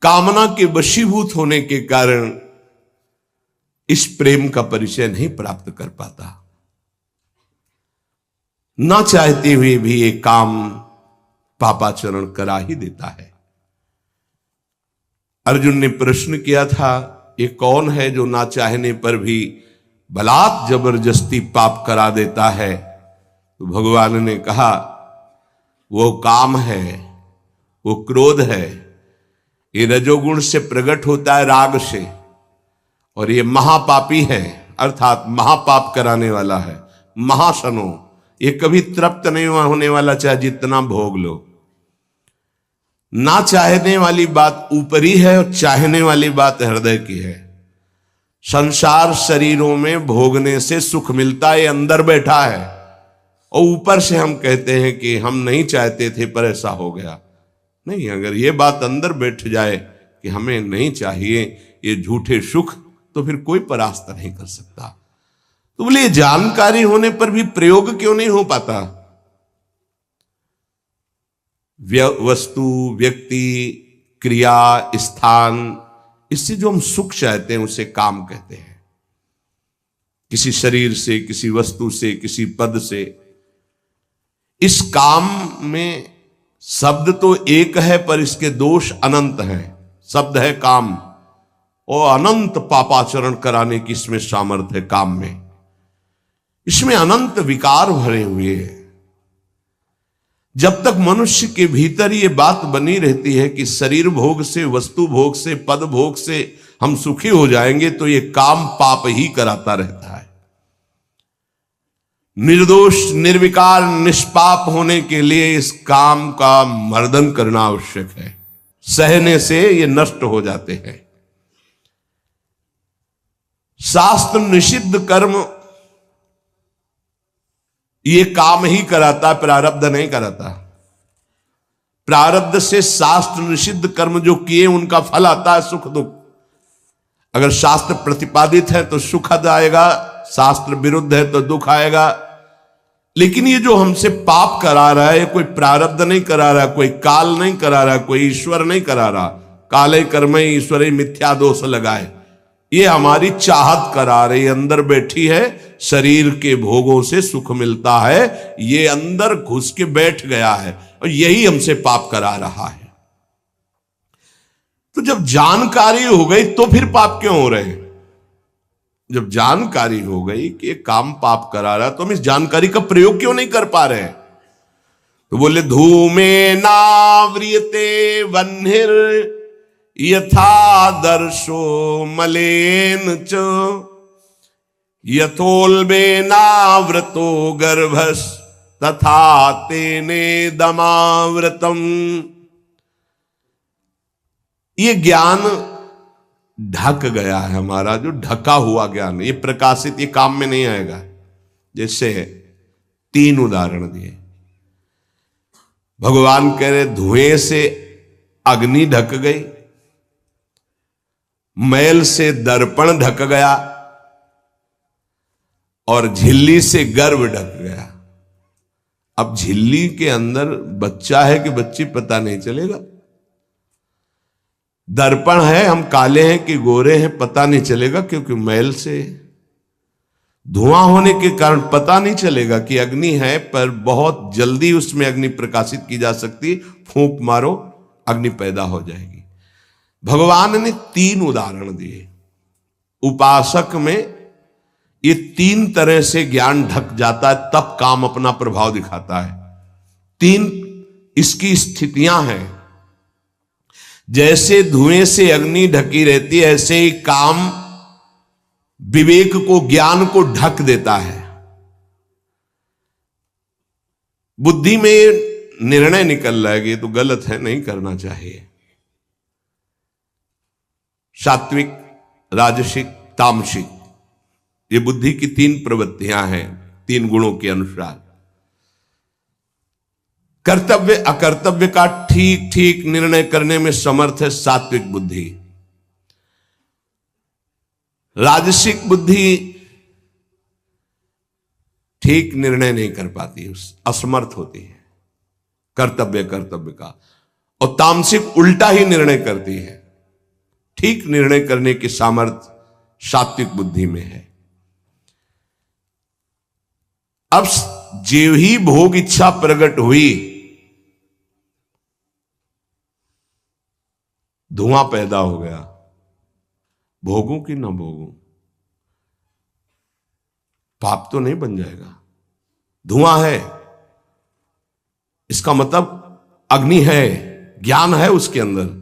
कामना के वशीभूत होने के कारण इस प्रेम का परिचय नहीं प्राप्त कर पाता। ना चाहते हुए भी ये काम पापाचरण करा ही देता है। अर्जुन ने प्रश्न किया था, ये कौन है जो ना चाहने पर भी बलात् जबरदस्ती पाप करा देता है? तो भगवान ने कहा, वो काम है, वो क्रोध है। ये रजोगुण से प्रकट होता है, राग से, और ये महापापी है, अर्थात महापाप कराने वाला है, महाशनो। ये कभी तृप्त नहीं होने वाला, चाहे जितना भोग लो। ना चाहने वाली बात ऊपरी है और चाहने वाली बात हृदय की है। संसार शरीरों में भोगने से सुख मिलता है, अंदर बैठा है, और ऊपर से हम कहते हैं कि हम नहीं चाहते थे पर ऐसा हो गया। नहीं, अगर ये बात अंदर बैठ जाए कि हमें नहीं चाहिए ये झूठे सुख, तो फिर कोई परास्त नहीं कर सकता। तो बोले, जानकारी होने पर भी प्रयोग क्यों नहीं हो पाता? वस्तु, व्यक्ति, क्रिया, स्थान, इससे जो हम सुख चाहते हैं उसे काम कहते हैं। किसी शरीर से, किसी वस्तु से, किसी पद से। इस काम में शब्द तो एक है पर इसके दोष अनंत हैं। शब्द है काम, और अनंत पापाचरण कराने की इसमें सामर्थ्य है। काम में इसमें अनंत विकार भरे हुए हैं। जब तक मनुष्य के भीतर ये बात बनी रहती है कि शरीर भोग से, वस्तु भोग से, पद भोग से हम सुखी हो जाएंगे, तो ये काम पाप ही कराता रहता है। निर्दोष, निर्विकार, निष्पाप होने के लिए इस काम का मर्दन करना आवश्यक है। सहने से ये नष्ट हो जाते हैं। शास्त्र निषिद्ध कर्म ये काम ही कराता, प्रारब्ध नहीं कराता। प्रारब्ध से शास्त्र निषिद्ध कर्म जो किए उनका फल आता है सुख दुख। अगर शास्त्र प्रतिपादित है तो सुख आएगा, शास्त्र विरुद्ध है तो दुख आएगा। लेकिन ये जो हमसे पाप करा रहा है, ये कोई प्रारब्ध नहीं करा रहा, कोई काल नहीं करा रहा, कोई ईश्वर नहीं करा रहा। काले कर्मे ईश्वरे मिथ्या दोष लगाए, ये हमारी चाहत करा रही, अंदर बैठी है। शरीर के भोगों से सुख मिलता है, ये अंदर घुस के बैठ गया है, और यही हमसे पाप करा रहा है। तो जब जानकारी हो गई तो फिर पाप क्यों हो रहे हैं? जब जानकारी हो गई कि ये काम पाप करा रहा है, तो हम इस जानकारी का प्रयोग क्यों नहीं कर पा रहे हैं? तो बोले, धूमे नाव्रियते वह्निर यथा दर्शो मलेन च यथोल्बेनावृतो गर्भस् तथा तेने दमावृतम। ये ज्ञान ढक गया है हमारा, जो ढका हुआ ज्ञान, ये प्रकाशित, ये काम में नहीं आएगा। जैसे 3 उदाहरण दिए। भगवान कह रहे, धुएं से अग्नि ढक गई, मैल से दर्पण ढक गया, और झिल्ली से गर्भ ढक गया। अब झिल्ली के अंदर बच्चा है कि बच्ची पता नहीं चलेगा। दर्पण है, हम काले हैं कि गोरे हैं पता नहीं चलेगा, क्योंकि मैल से। धुआं होने के कारण पता नहीं चलेगा कि अग्नि है, पर बहुत जल्दी उसमें अग्नि प्रकाशित की जा सकती। फूंक मारो, अग्नि पैदा हो जाएगी। भगवान ने 3 उदाहरण दिए। उपासक में ये 3 तरह से ज्ञान ढक जाता है, तब काम अपना प्रभाव दिखाता है। 3 इसकी स्थितियां हैं। जैसे धुएं से अग्नि ढकी रहती है, ऐसे ही काम विवेक को, ज्ञान को ढक देता है। बुद्धि में निर्णय निकल रहा है कि ये तो गलत है, नहीं करना चाहिए। सात्विक, राजसिक, तामसिक, ये बुद्धि की 3 प्रवृत्तियां हैं, 3 गुणों के अनुसार। कर्तव्य अकर्तव्य का ठीक ठीक निर्णय करने में समर्थ है सात्विक बुद्धि। राजसिक बुद्धि ठीक निर्णय नहीं कर पाती, असमर्थ होती है कर्तव्य का। और तामसिक उल्टा ही निर्णय करती है, ठीक निर्णय करने की सामर्थ्य सात्विक बुद्धि में है। अब जो ही भोग इच्छा प्रकट हुई, धुआं पैदा हो गया। भोगों की ना भोगों, पाप तो नहीं बन जाएगा। धुआं है, इसका मतलब अग्नि है, ज्ञान है उसके अंदर।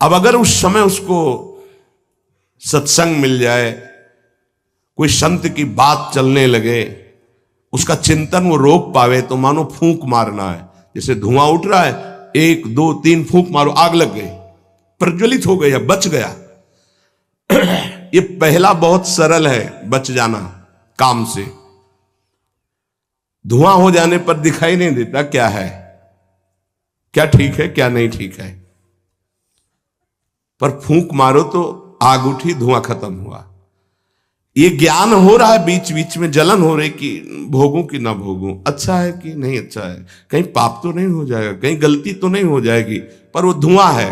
अब अगर उस समय उसको सत्संग मिल जाए, कोई संत की बात चलने लगे, उसका चिंतन वो रोक पावे, तो मानो फूंक मारना है। जैसे धुआं उठ रहा है, 1 2 3 फूंक मारो, आग लग गई, प्रज्वलित हो गया, बच गया। ये पहला बहुत सरल है, बच जाना काम से। धुआं हो जाने पर दिखाई नहीं देता क्या है, क्या ठीक है क्या नहीं ठीक है, पर फूंक मारो तो आग उठी, धुआं खत्म हुआ। ये ज्ञान हो रहा है, बीच बीच में जलन हो रही कि भोगूं कि ना भोगूं, अच्छा है कि नहीं अच्छा है, कहीं पाप तो नहीं हो जाएगा, कहीं गलती तो नहीं हो जाएगी, पर वो धुआं है,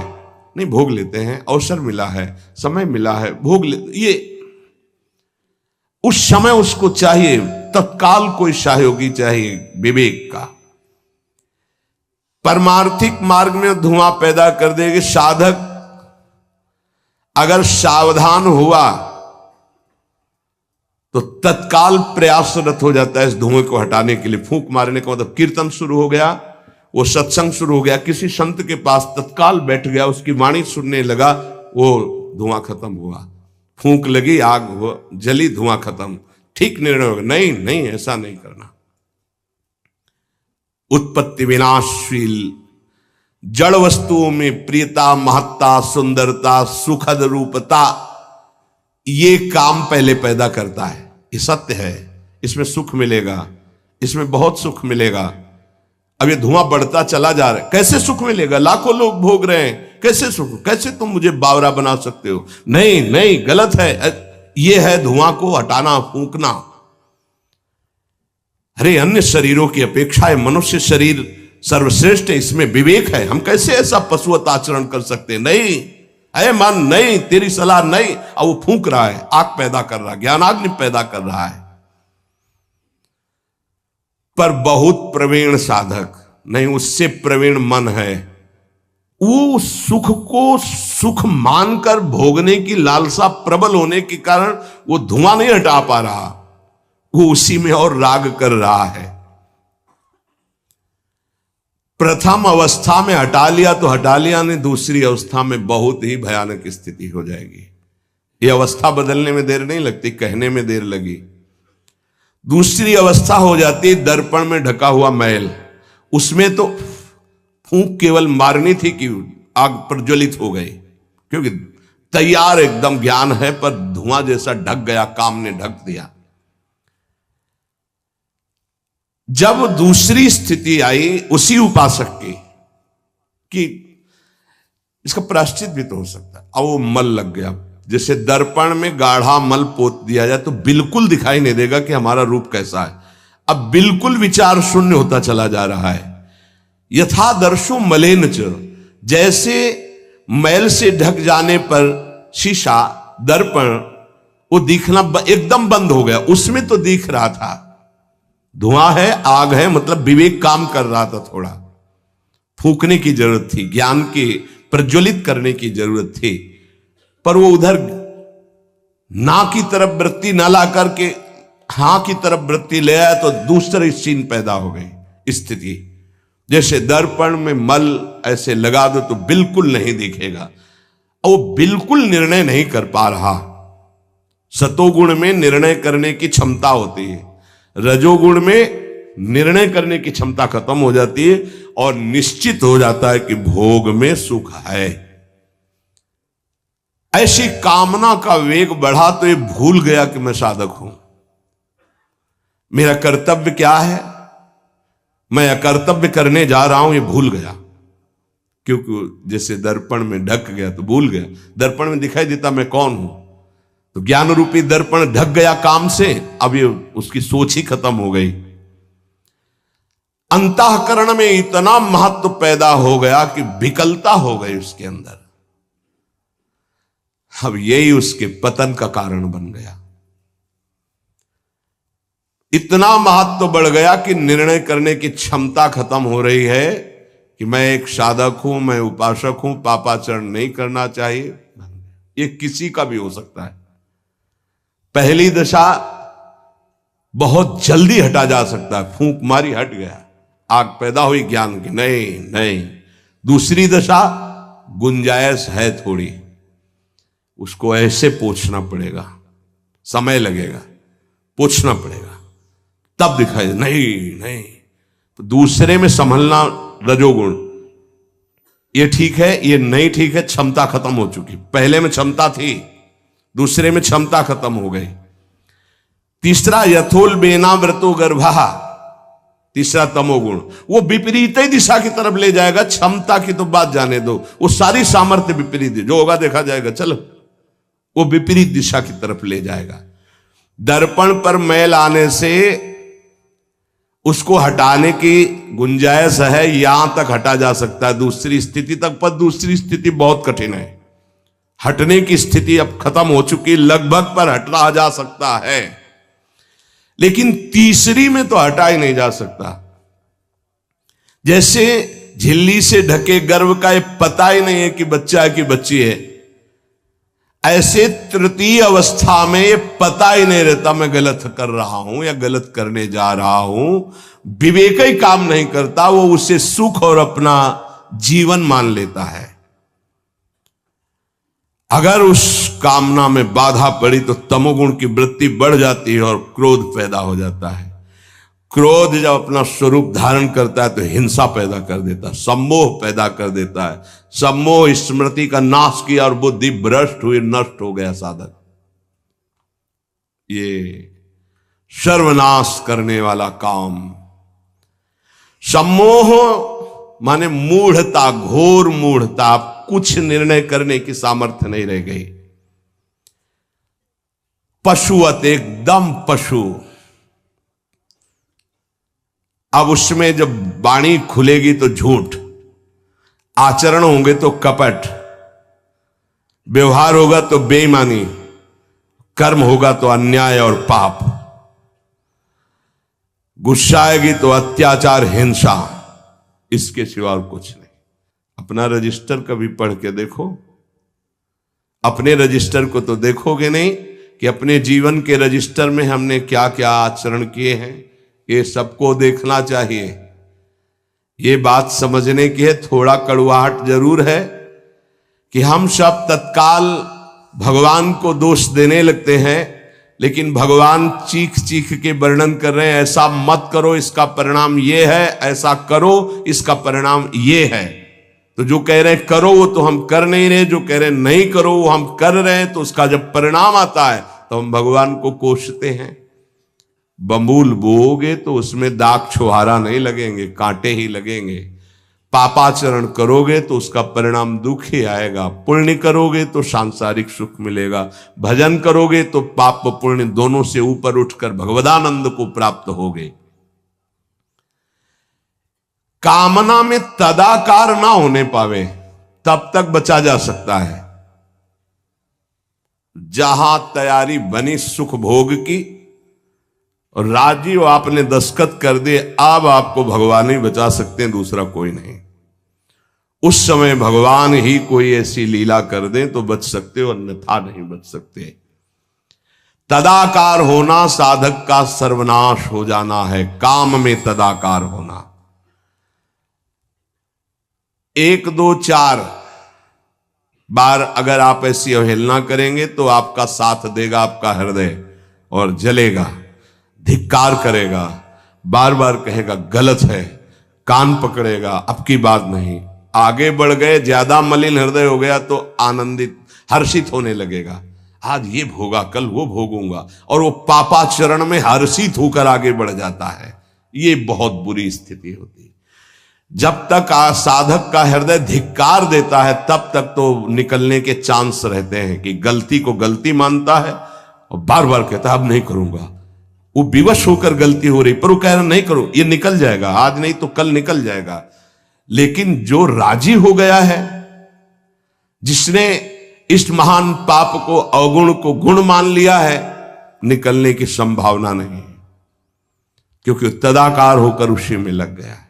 नहीं भोग लेते हैं, अवसर मिला है, समय मिला है, भोग ले। ये उस समय उसको चाहिए, तत्काल कोई सहयोगी चाहिए विवेक का। परमार्थिक मार्ग में धुआं पैदा कर देगी। साधक अगर सावधान हुआ तो तत्काल प्रयासरत हो जाता है इस धुएं को हटाने के लिए। फूंक मारने का मतलब कीर्तन शुरू हो गया, वो सत्संग शुरू हो गया, किसी संत के पास तत्काल बैठ गया, उसकी वाणी सुनने लगा, वो धुआं खत्म हुआ। फूंक लगी, आग जली, धुआं खत्म, ठीक निर्णय होगा। नहीं नहीं, ऐसा नहीं करना। उत्पत्ति विनाशशील जड़ वस्तुओं में प्रियता, महत्ता, सुंदरता, सुखद रूपता, ये काम पहले पैदा करता है। ये सत्य है, इसमें सुख मिलेगा, इसमें बहुत सुख मिलेगा। अब ये धुआं बढ़ता चला जा रहा है, कैसे सुख मिलेगा? लाखों लोग भोग रहे हैं, कैसे सुख? कैसे तुम मुझे बावरा बना सकते हो? नहीं नहीं, गलत है। ये है धुआं को हटाना, फूंकना। अरे अन्य शरीरों की अपेक्षा मनुष्य शरीर सर्वश्रेष्ठ है, इसमें विवेक है, हम कैसे ऐसा पशुवत आचरण कर सकते हैं? नहीं, अरे मन नहीं, तेरी सलाह नहीं। अब वो फूंक रहा है, आग पैदा कर रहा है, ज्ञानाग्नि पैदा कर रहा है। पर बहुत प्रवीण साधक नहीं, उससे प्रवीण मन है, वो सुख को सुख मानकर भोगने की लालसा प्रबल होने के कारण वो धुआं नहीं हटा पा रहा, वो उसी में और राग कर रहा है। प्रथम अवस्था में हटा लिया तो हटा लिया, नहीं दूसरी अवस्था में बहुत ही भयानक स्थिति हो जाएगी। ये अवस्था बदलने में देर नहीं लगती, कहने में देर लगी। दूसरी अवस्था हो जाती दर्पण में ढका हुआ मैल। उसमें तो फूंक केवल मारनी थी कि आग प्रज्वलित हो गई, क्योंकि तैयार एकदम ज्ञान है, पर धुआं जैसा ढक गया, काम ने ढक दिया। जब दूसरी स्थिति आई उसी उपासक की कि इसका प्रायश्चित भी तो हो सकता है, अब वो मल लग गया। जैसे दर्पण में गाढ़ा मल पोत दिया जाए तो बिल्कुल दिखाई नहीं देगा कि हमारा रूप कैसा है। अब बिल्कुल विचार शून्य होता चला जा रहा है। यथा दर्शो मलेन च, जैसे मैल से ढक जाने पर शीशा, दर्पण, वो दिखना एकदम बंद हो गया। उसमें तो दिख रहा था, धुआं है, आग है, मतलब विवेक काम कर रहा था। थोड़ा फूंकने की जरूरत थी, ज्ञान के प्रज्वलित करने की जरूरत थी, पर वो उधर ना की तरफ वृत्ति ना ला करके हां की तरफ वृत्ति ले आया, तो दूसरी सीन पैदा हो गई स्थिति। जैसे दर्पण में मल ऐसे लगा दो तो बिल्कुल नहीं दिखेगा, और वो बिल्कुल निर्णय नहीं कर पा रहा। सतोगुण में निर्णय करने की क्षमता होती है, रजोगुण में निर्णय करने की क्षमता खत्म हो जाती है, और निश्चित हो जाता है कि भोग में सुख है। ऐसी कामना का वेग बढ़ा तो ये भूल गया कि मैं साधक हूं, मेरा कर्तव्य क्या है, मैं अकर्तव्य करने जा रहा हूं, ये भूल गया। क्योंकि जैसे दर्पण में ढक गया तो भूल गया, दर्पण में दिखाई देता मैं कौन हूं, तो ज्ञान रूपी दर्पण ढक गया काम से, अब ये उसकी सोच ही खत्म हो गई। अंतःकरण में इतना महत्व पैदा हो गया कि विकलता हो गई उसके अंदर। अब यही उसके पतन का कारण बन गया। इतना महत्व बढ़ गया कि निर्णय करने की क्षमता खत्म हो रही है कि मैं एक साधक हूं, मैं उपासक हूं, पापाचरण नहीं करना चाहिए। ये किसी का भी हो सकता है। पहली दशा बहुत जल्दी हटा जा सकता है, फूंक मारी हट गया, आग पैदा हुई ज्ञान की, नहीं नहीं। दूसरी दशा गुंजाइश है थोड़ी, उसको ऐसे पोंछना पड़ेगा, समय लगेगा, पोंछना पड़ेगा, तब दिखाई नहीं नहीं। तो दूसरे में संभलना रजोगुण, ये ठीक है, ये नहीं ठीक है, क्षमता खत्म हो चुकी। पहले में क्षमता थी, दूसरे में क्षमता खत्म हो गई। तीसरा यथोल बेना व्रतो गर्भा, तीसरा तमोगुण, वो विपरीत ही दिशा की तरफ ले जाएगा। क्षमता की तो बात जाने दो, वो सारी सामर्थ्य विपरीत, जो होगा देखा जाएगा, चलो, वो विपरीत दिशा की तरफ ले जाएगा। दर्पण पर मैल आने से उसको हटाने की गुंजाइश है, यहां तक हटा जा सकता है, दूसरी स्थिति तक, पर दूसरी स्थिति बहुत कठिन है। हटने की स्थिति अब खत्म हो चुकी, लगभग पर हटा जा सकता है, लेकिन तीसरी में तो हटा ही नहीं जा सकता। जैसे झिल्ली से ढके गर्भ का ये पता ही नहीं है कि बच्चा है कि बच्ची है, ऐसे तृतीय अवस्था में ये पता ही नहीं रहता मैं गलत कर रहा हूं या गलत करने जा रहा हूं। विवेक ही काम नहीं करता, वो उसे सुख और अपना जीवन मान लेता है। अगर उस कामना में बाधा पड़ी तो तमोगुण की वृत्ति बढ़ जाती है और क्रोध पैदा हो जाता है। क्रोध जब अपना स्वरूप धारण करता है तो हिंसा पैदा कर देता है, सम्मोह पैदा कर देता है। सम्मोह स्मृति का नाश किया और बुद्धि भ्रष्ट हुई, नष्ट हो गया साधक। ये सर्वनाश करने वाला काम। सम्मोह माने मूढ़ता, घोर मूढ़ता, कुछ निर्णय करने की सामर्थ्य नहीं रह गई। पशुवत, एकदम पशु। अब उसमें जब वाणी खुलेगी तो झूठ, आचरण होंगे तो कपट, व्यवहार होगा तो बेईमानी, कर्म होगा तो अन्याय और पाप, गुस्सा आएगी तो अत्याचार, हिंसा, इसके सिवा और कुछ नहीं। अपना रजिस्टर कभी पढ़ के देखो, अपने रजिस्टर को तो देखोगे नहीं कि अपने जीवन के रजिस्टर में हमने क्या क्या आचरण किए हैं। ये सबको देखना चाहिए। ये बात समझने की है, थोड़ा कड़वाहट जरूर है कि हम सब तत्काल भगवान को दोष देने लगते हैं, लेकिन भगवान चीख चीख के वर्णन कर रहे हैं, ऐसा मत करो इसका परिणाम ये है, ऐसा करो इसका परिणाम ये है। तो जो कह रहे हैं करो वो तो हम कर नहीं रहे, जो कह रहे हैं नहीं करो वो हम कर रहे हैं। तो उसका जब परिणाम आता है तो हम भगवान को कोसते हैं। बंबूल बोओगे तो उसमें दाग छुहारा नहीं लगेंगे, कांटे ही लगेंगे। पापाचरण करोगे तो उसका परिणाम दुख ही आएगा। पुण्य करोगे तो सांसारिक सुख मिलेगा, भजन करोगे तो पाप पुण्य दोनों से ऊपर उठकर भगवदानंद को प्राप्त होगे। कामना में तदाकार ना होने पावे तब तक बचा जा सकता है। जहां तैयारी बनी सुख भोग की और राजी हो आपने दस्तखत कर दिए, अब आपको भगवान ही बचा सकते हैं, दूसरा कोई नहीं। उस समय भगवान ही कोई ऐसी लीला कर दे तो बच सकते हो, अन्यथा नहीं बच सकते। तदाकार होना साधक का सर्वनाश हो जाना है। काम में तदाकार होना। 1 2 4 बार अगर आप ऐसी अवहेलना करेंगे तो आपका साथ देगा आपका हृदय और जलेगा, धिक्कार करेगा, बार बार कहेगा गलत है, कान पकड़ेगा, अब की बात नहीं। आगे बढ़ गए, ज्यादा मलिन हृदय हो गया तो आनंदित हर्षित होने लगेगा, आज ये भोगा कल वो भोगूंगा, और वो पापाचरण में हर्षित होकर आगे बढ़ जाता है। ये बहुत बुरी स्थिति होती है। जब तक साधक का हृदय धिक्कार देता है तब तक तो निकलने के चांस रहते हैं कि गलती को गलती मानता है और बार बार कहता है अब नहीं करूंगा। वो विवश होकर गलती हो रही पर वो कह रहा नहीं करो, ये निकल जाएगा, आज नहीं तो कल निकल जाएगा। लेकिन जो राजी हो गया है, जिसने इस महान पाप को, अवगुण को गुण मान लिया है, निकलने की संभावना नहीं, क्योंकि तदाकार होकर उसी में लग गया है।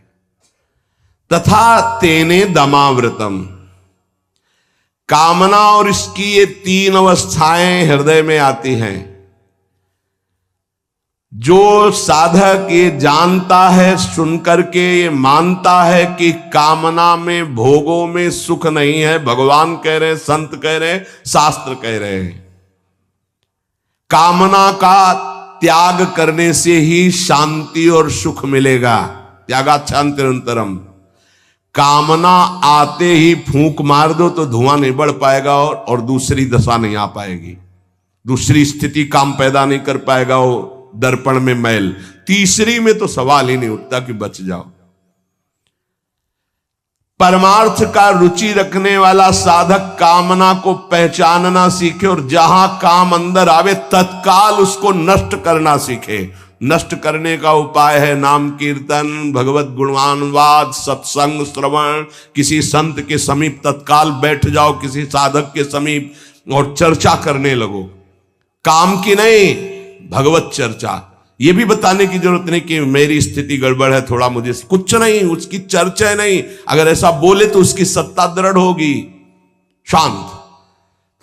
तथा तेने दमावृतम, कामना और इसकी ये तीन अवस्थाएं हृदय में आती हैं। जो साधक ये जानता है, सुनकर के ये मानता है कि कामना में, भोगों में सुख नहीं है, भगवान कह रहे हैं, संत कह रहे हैं, शास्त्र कह रहे हैं, कामना का त्याग करने से ही शांति और सुख मिलेगा। त्यागात् शान्तिरन्तरम्। कामना आते ही फूंक मार दो तो धुआं नहीं बढ़ पाएगा और दूसरी दशा नहीं आ पाएगी, दूसरी स्थिति काम पैदा नहीं कर पाएगा, वो दर्पण में मैल, तीसरी में तो सवाल ही नहीं उठता कि बच जाओ। परमार्थ का रुचि रखने वाला साधक कामना को पहचानना सीखे और जहां काम अंदर आवे तत्काल उसको नष्ट करना सीखे। नष्ट करने का उपाय है नाम कीर्तन, भगवत गुणवानवाद, सत्संग, श्रवण। किसी संत के समीप तत्काल बैठ जाओ, किसी साधक के समीप, और चर्चा करने लगो, काम की नहीं, भगवत चर्चा। ये भी बताने की जरूरत नहीं कि मेरी स्थिति गड़बड़ है, थोड़ा मुझे, कुछ नहीं, उसकी चर्चा नहीं। अगर ऐसा बोले तो उसकी सत्ता दृढ़ होगी। शांत,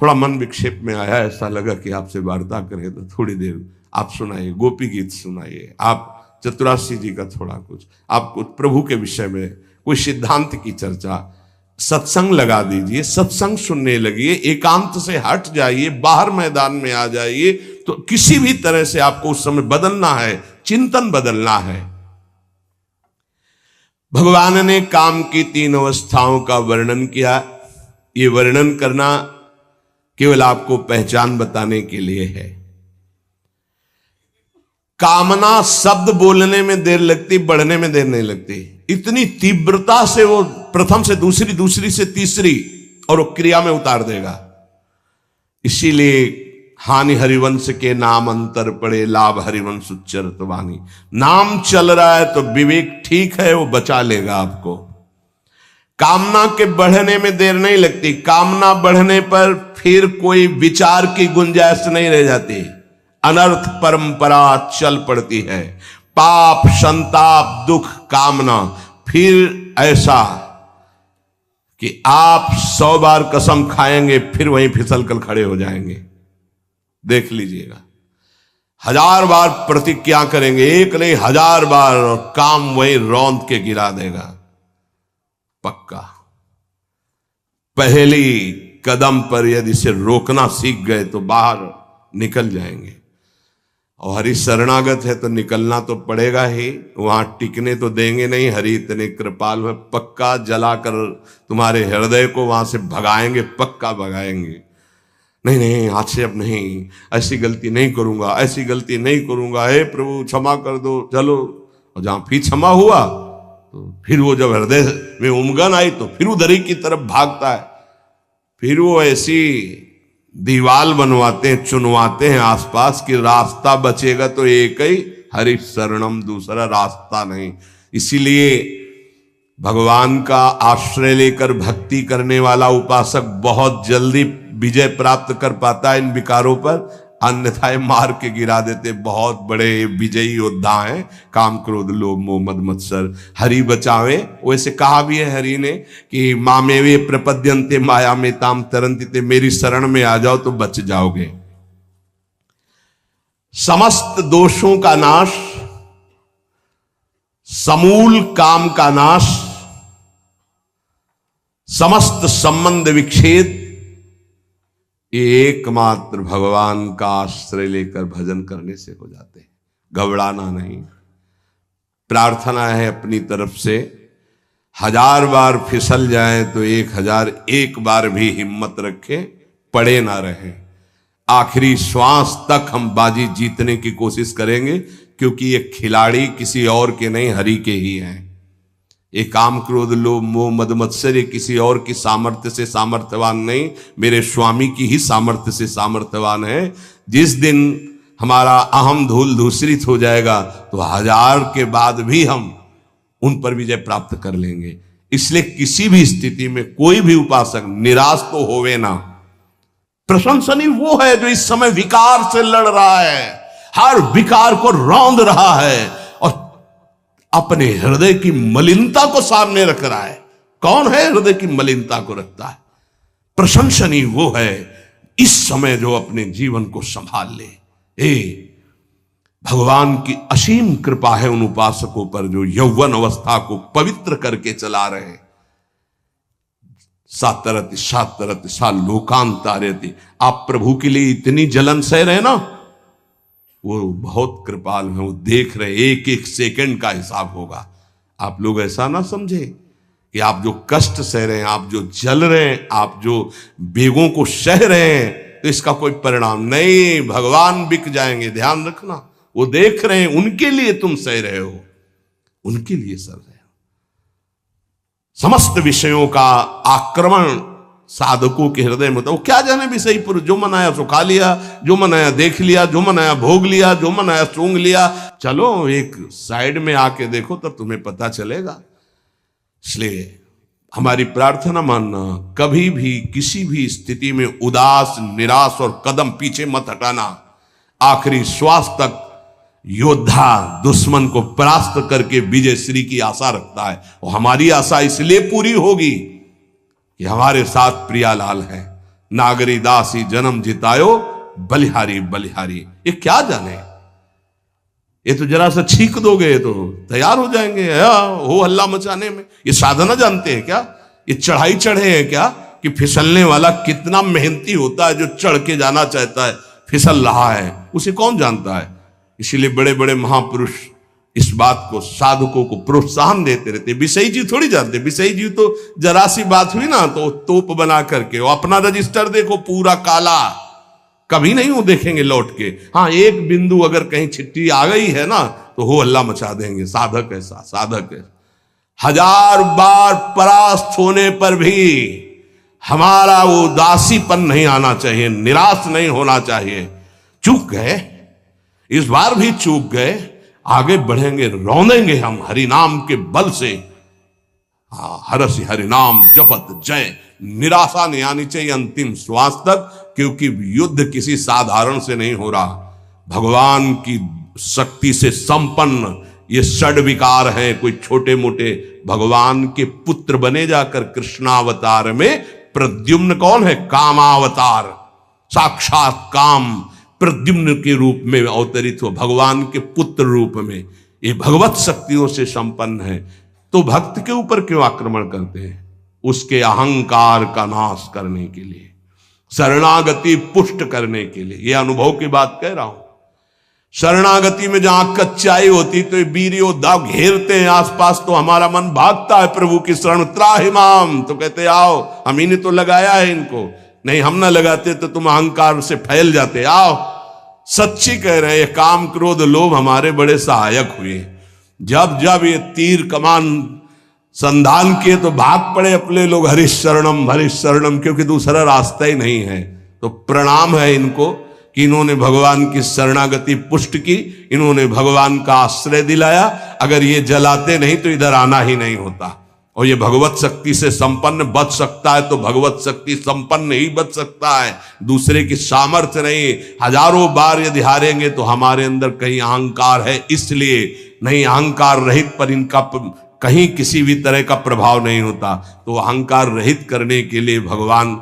थोड़ा मन विक्षेप में आया, ऐसा लगा कि आपसे वार्ता करें तो थोड़ी देर आप सुनाइए, गोपी गीत सुनाइए, आप चतुराशी जी का थोड़ा कुछ, आप कुछ प्रभु के विषय में कोई सिद्धांत की चर्चा, सत्संग लगा दीजिए, सत्संग सुनने लगिए, एकांत से हट जाइए, बाहर मैदान में आ जाइए। तो किसी भी तरह से आपको उस समय बदलना है, चिंतन बदलना है। भगवान ने काम की तीन अवस्थाओं का वर्णन किया। ये वर्णन करना केवल आपको पहचान बताने के लिए है। कामना शब्द बोलने में देर लगती, बढ़ने में देर नहीं लगती। इतनी तीव्रता से वो प्रथम से दूसरी, दूसरी से तीसरी, और वो क्रिया में उतार देगा। इसीलिए हानि हरिवंश के नाम अंतर पड़े, लाभ हरिवंश उच्चरत वाणी। नाम चल रहा है तो विवेक ठीक है, वो बचा लेगा आपको। कामना के बढ़ने में देर नहीं लगती। कामना बढ़ने पर फिर कोई विचार की गुंजाइश नहीं रह जाती, अनर्थ परंपरा चल पड़ती है। पाप, संताप, दुख, कामना, फिर ऐसा कि आप 100 बार कसम खाएंगे फिर वहीं फिसल कर खड़े हो जाएंगे। देख लीजिएगा, 1000 बार प्रतिज्ञा करेंगे, एक नहीं 1000 बार, और काम वहीं रौंद के गिरा देगा, पक्का। पहली कदम पर यदि इसे रोकना सीख गए तो बाहर निकल जाएंगे। और हरि शरणागत है तो निकलना तो पड़ेगा ही, वहां टिकने तो देंगे नहीं। हरि इतने कृपालु है, पक्का जलाकर तुम्हारे हृदय को वहां से भगाएंगे, पक्का भगाएंगे। नहीं नहीं, आज से अब नहीं, ऐसी गलती नहीं करूंगा, ऐसी गलती नहीं करूंगा, हे प्रभु क्षमा कर दो, चलो। और जहां फिर क्षमा हुआ तो फिर वो जब हृदय में उमगन आई तो फिर उधर ही की तरफ भागता है। फिर वो ऐसी दीवाल बनवाते हैं, चुनवाते हैं आसपास कि रास्ता बचेगा तो एक ही, हरि शरणम, दूसरा रास्ता नहीं। इसीलिए भगवान का आश्रय लेकर भक्ति करने वाला उपासक बहुत जल्दी विजय प्राप्त कर पाता है इन विकारों पर, अन्यथा मार के गिरा देते। बहुत बड़े विजयी योद्धा हैं, काम, क्रोध, लोभ, मोह, मद, मत्सर। हरि बचावे। वैसे कहा भी है हरि ने कि मामेवे प्रपद्यन्ते माया में ताम तरन्ति, मेरी शरण में आ जाओ तो बच जाओगे। समस्त दोषों का नाश, समूल काम का नाश, समस्त संबंध विच्छेद, एकमात्र भगवान का आश्रय लेकर भजन करने से हो जाते हैं। घबराना नहीं। प्रार्थना है अपनी तरफ से, 1000 बार फिसल जाए तो 1001 बार भी हिम्मत रखे, पड़े ना रहे। आखिरी श्वास तक हम बाजी जीतने की कोशिश करेंगे, क्योंकि ये खिलाड़ी किसी और के नहीं, हरि के ही हैं। ये काम, क्रोध, लोभ, मोह, मद, मत्सर, ये किसी और की सामर्थ्य से सामर्थ्यवान नहीं, मेरे स्वामी की ही सामर्थ्य से सामर्थ्यवान है। जिस दिन हमारा अहम धूल धूसरित हो जाएगा तो 1000 के बाद भी हम उन पर विजय प्राप्त कर लेंगे। इसलिए किसी भी स्थिति में कोई भी उपासक निराश तो होवे ना, प्रशंसनीय वो है जो इस समय विकार से लड़ रहा है, हर विकार को रौंद रहा है और अपने हृदय की मलिनता को सामने रख रहा है। कौन है हृदय की मलिनता को रखता है? प्रशंसनीय वो है इस समय जो अपने जीवन को संभाल ले। भगवान की असीम कृपा है उन उपासकों पर जो यौवन अवस्था को पवित्र करके चला रहे हैं। सातरति सातरति सा लोकांतारति। आप प्रभु के लिए इतनी जलन सह रहे ना, वो बहुत कृपाल है, वो देख रहे, एक एक सेकंड का हिसाब होगा। आप लोग ऐसा ना समझे कि आप जो कष्ट सह रहे हैं, आप जो जल रहे हैं, आप जो बेगों को सह रहे हैं, तो इसका कोई परिणाम नहीं, भगवान बिक जाएंगे। ध्यान रखना, वो देख रहे हैं, उनके लिए तुम सह रहे हो, उनके लिए सह रहे हो। समस्त विषयों का आक्रमण साधकों के हृदय में, तो क्या जाने विषय पुरुष, जो मन आया सो खा लिया, जो मन आया देख लिया, जो मन आया भोग लिया, जो मन आया सूंघ लिया। चलो एक साइड में आके देखो तब तुम्हें पता चलेगा। इसलिए हमारी प्रार्थना मानना, कभी भी किसी भी स्थिति में उदास, निराश और कदम पीछे मत हटाना। आखिरी श्वास तक योद्धा दुश्मन को परास्त करके विजय श्री की आशा रखता है, और हमारी आशा इसलिए पूरी होगी कि हमारे साथ प्रियालाल है। नागरी दासी जन्म जितायो, बलिहारी बलिहारी। ये क्या जाने, ये तो जरा सा छींक दोगे तो तैयार हो जाएंगे हो हल्ला मचाने में। ये साधना जानते हैं क्या? ये चढ़ाई चढ़े हैं क्या कि फिसलने वाला कितना मेहनती होता है जो चढ़ के जाना चाहता है, फिसल रहा है, उसे कौन जानता है। इसीलिए बड़े बड़े महापुरुष इस बात को, साधकों को प्रोत्साहन देते रहते। विषयी जी थोड़ी जानते, विषयी जी तो जरा सी बात हुई ना तो तोप बना करके, वो अपना रजिस्टर देखो पूरा काला, कभी नहीं वो देखेंगे लौट के। हाँ, एक बिंदु अगर कहीं चिट्ठी आ गई है ना तो हो हल्ला मचा देंगे। साधक ऐसा, साधक है। 1000 बार परास्त होने पर भी हमारा वो उदासीपन नहीं आना चाहिए, निराश नहीं होना चाहिए। चूक गए, इस बार भी चूक गए, आगे बढ़ेंगे, रौंदेंगे हम हरिनाम के बल से। हरस हरिनाम जपत जय। निराशा नहीं आनी चाहिए अंतिम श्वास तक, क्योंकि युद्ध किसी साधारण से नहीं हो रहा। भगवान की शक्ति से संपन्न ये षड विकार हैं, कोई छोटे मोटे। भगवान के पुत्र बने जाकर कृष्णावतार में प्रद्युम्न कौन है? कामावतार, साक्षात काम प्रद्युम्न के रूप में अवतरित हो, भगवान के पुत्र रूप में। ये भगवत शक्तियों से संपन्न है, तो भक्त के ऊपर क्यों आक्रमण करते हैं? उसके अहंकार का नाश करने के लिए, शरणागति पुष्ट करने के लिए। यह अनुभव की बात कह रहा हूं। शरणागति में जहां कच्चाई होती तो ये वीर योद्धा घेरते हैं आसपास, तो हमारा मन भागता है प्रभु की शरण। त्राहिमाम, तो कहते आओ, हम ही ने तो लगाया है इनको, नहीं हम ना लगाते तो तुम अहंकार से फैल जाते। आओ, सच्ची कह रहे हैं, ये काम क्रोध लोभ हमारे बड़े सहायक हुए। जब जब ये तीर कमान संधान किए तो भाग पड़े अपने लोग, हरीश शरणम, क्योंकि दूसरा रास्ता ही नहीं है। तो प्रणाम है इनको कि इन्होंने भगवान की शरणागति पुष्ट की, इन्होंने भगवान का आश्रय दिलाया। अगर ये जलाते नहीं तो इधर आना ही नहीं होता। और ये भगवत शक्ति से संपन्न बच सकता है तो भगवत शक्ति संपन्न ही बच सकता है, दूसरे की सामर्थ्य नहीं। हजारों बार यदि हारेंगे तो हमारे अंदर कहीं अहंकार है, इसलिए नहीं। अहंकार रहित पर इनका कहीं किसी भी तरह का प्रभाव नहीं होता। तो अहंकार रहित करने के लिए भगवान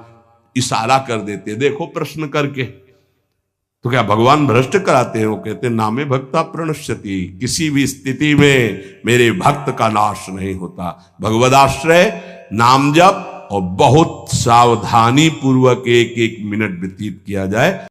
इशारा कर देते। देखो प्रश्न करके, तो क्या भगवान भ्रष्ट कराते हैं? वो कहते नामे भक्ता प्रणश्यति, किसी भी स्थिति में मेरे भक्त का नाश नहीं होता। भगवदाश्रय, नाम जप और बहुत सावधानी पूर्वक एक एक मिनट व्यतीत किया जाए।